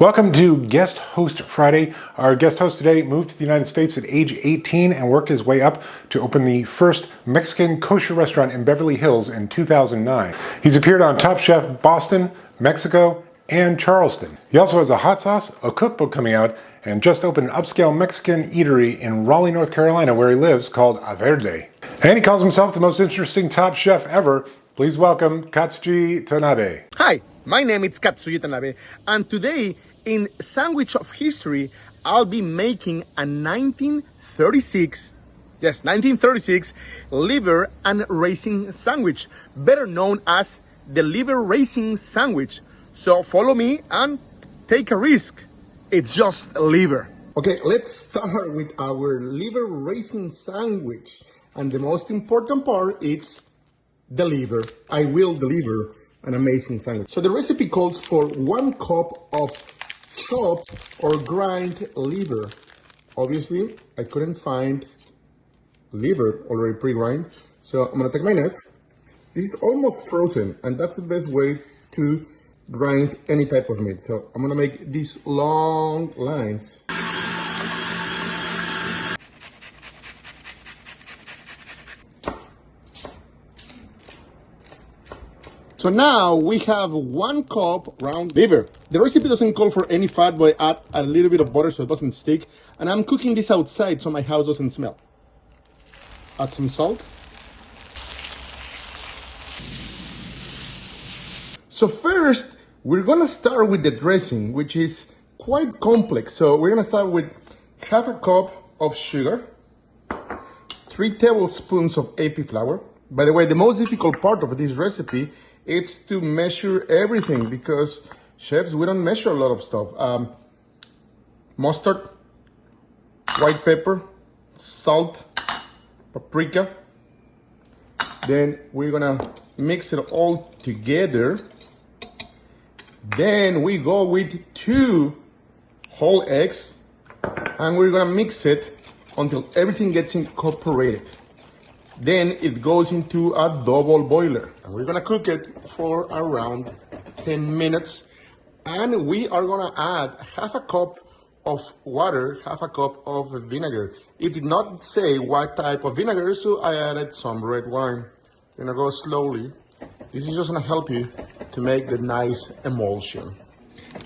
Welcome to Guest Host Friday. Our guest host today moved to the United States at age 18 and worked his way up to open the first Mexican kosher restaurant in Beverly Hills in 2009. He's appeared on Top Chef Boston, Mexico, and Charleston. He also has a hot sauce, a cookbook coming out, and just opened an upscale Mexican eatery in Raleigh, North Carolina, where he lives, called A Verde. And he calls himself the most interesting top chef ever. Please welcome Katsuji Tanabe. Hi, my name is Katsuji Tanabe, and today in Sandwich of History, I'll be making a 1936 liver and raisin sandwich, better known as the Liveraisin Sandwich. So follow me and take a risk. It's just a liver. Okay, let's start with our Liveraisin Sandwich. And the most important part is the liver. I will deliver an amazing sandwich. So the recipe calls for 1 cup of chopped or grind liver. Obviously, I couldn't find liver already pre-grind, so I'm gonna take my knife. This is almost frozen, and that's the best way to grind any type of meat. So I'm gonna make these long lines. So now we have 1 cup round liver. The recipe doesn't call for any fat, but I add a little bit of butter so it doesn't stick. And I'm cooking this outside so my house doesn't smell. Add some salt. So first, we're gonna start with the dressing, which is quite complex. So we're gonna start with 1/2 cup of sugar, 3 tablespoons of AP flour. By the way, the most difficult part of this recipe is to measure everything, because chefs, we don't measure a lot of stuff. Mustard, white pepper, salt, paprika. Then we're gonna mix it all together. Then we go with 2 whole eggs, and we're gonna mix it until everything gets incorporated. Then it goes into a double boiler, and we're gonna cook it for around 10 minutes. And we are gonna add 1/2 cup of water, 1/2 cup of vinegar. It did not say what type of vinegar, so I added some red wine. We're gonna go slowly. This is just gonna help you to make the nice emulsion.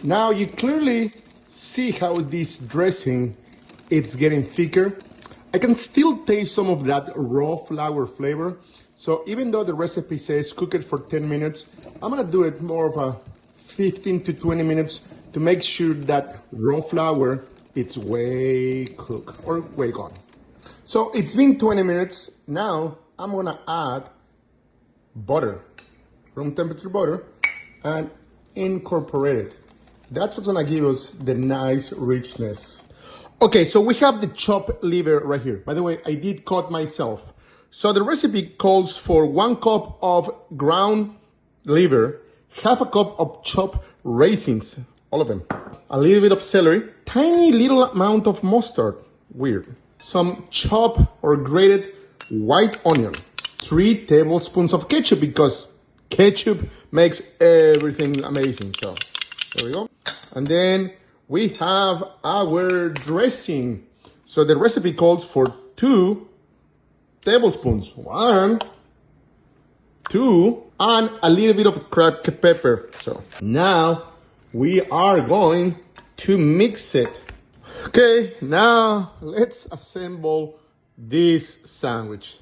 Now you clearly see how this dressing is getting thicker. I can still taste some of that raw flour flavor. So even though the recipe says cook it for 10 minutes, I'm gonna do it more of a 15 to 20 minutes to make sure that raw flour is way cooked or way gone. So it's been 20 minutes. Now I'm gonna add butter, room temperature butter, and incorporate it. That's what's gonna give us the nice richness. Okay, so we have the chopped liver right here. By the way, I did cut myself. So the recipe calls for 1 cup of ground liver, 1/2 cup of chopped raisins, all of them, a little bit of celery, tiny little amount of mustard, weird, some chopped or grated white onion, 3 tablespoons of ketchup, because ketchup makes everything amazing. So there we go. And then we have our dressing. So the recipe calls for 2 tablespoons. 1, 2, and a little bit of cracked pepper. So now we are going to mix it. Okay, now let's assemble this sandwich.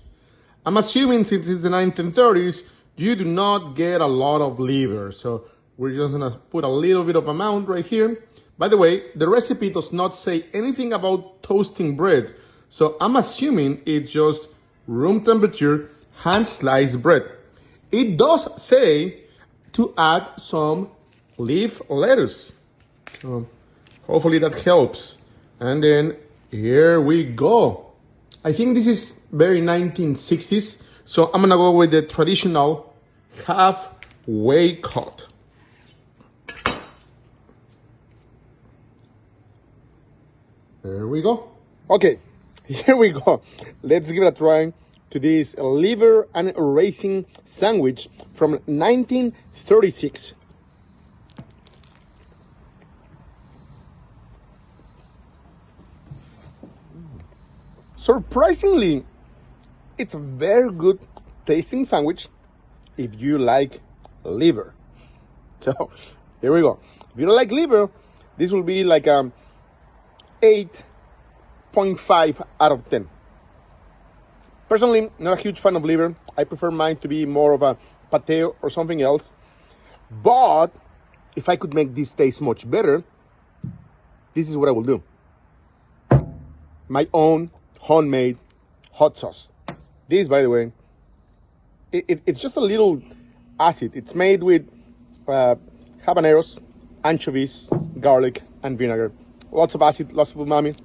I'm assuming since it's the 1930s, you do not get a lot of liver. So we're just gonna put a little bit of amount right here. By the way, the recipe does not say anything about toasting bread, so I'm assuming it's just room temperature hand-sliced bread. It does say to add some leaf lettuce, so hopefully that helps. And then here we go. I think this is very 1960s, so I'm gonna go with the traditional halfway cut. There we go. Okay, here we go. Let's give it a try to this liver and raisin sandwich from 1936. Surprisingly, it's a very good tasting sandwich if you like liver. So here we go. If you don't like liver, this will be like a 8.5 out of 10. Personally, not a huge fan of liver. I prefer mine to be more of a pate or something else. But if I could make this taste much better, this is what I will do. My own homemade hot sauce. This, by the way, it's just a little acid. It's made with habaneros, anchovies, garlic, and vinegar. Lots of acid, lots of umami.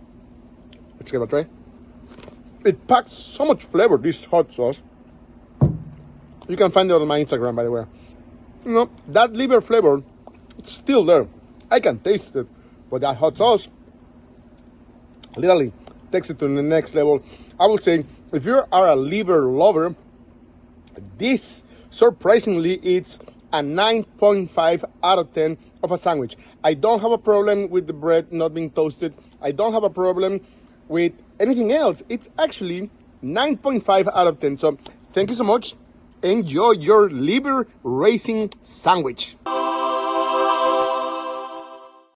Let's give it a try. It packs so much flavor, this hot sauce. You can find it on my Instagram, by the way. You know, that liver flavor, it's still there. I can taste it, but that hot sauce literally takes it to the next level. I will say, if you are a liver lover, this, surprisingly, it's a 9.5 out of 10 of a sandwich. I don't have a problem with the bread not being toasted. I don't have a problem with anything else. It's actually 9.5 out of 10. So thank you so much. Enjoy your Liveraisin Sandwich.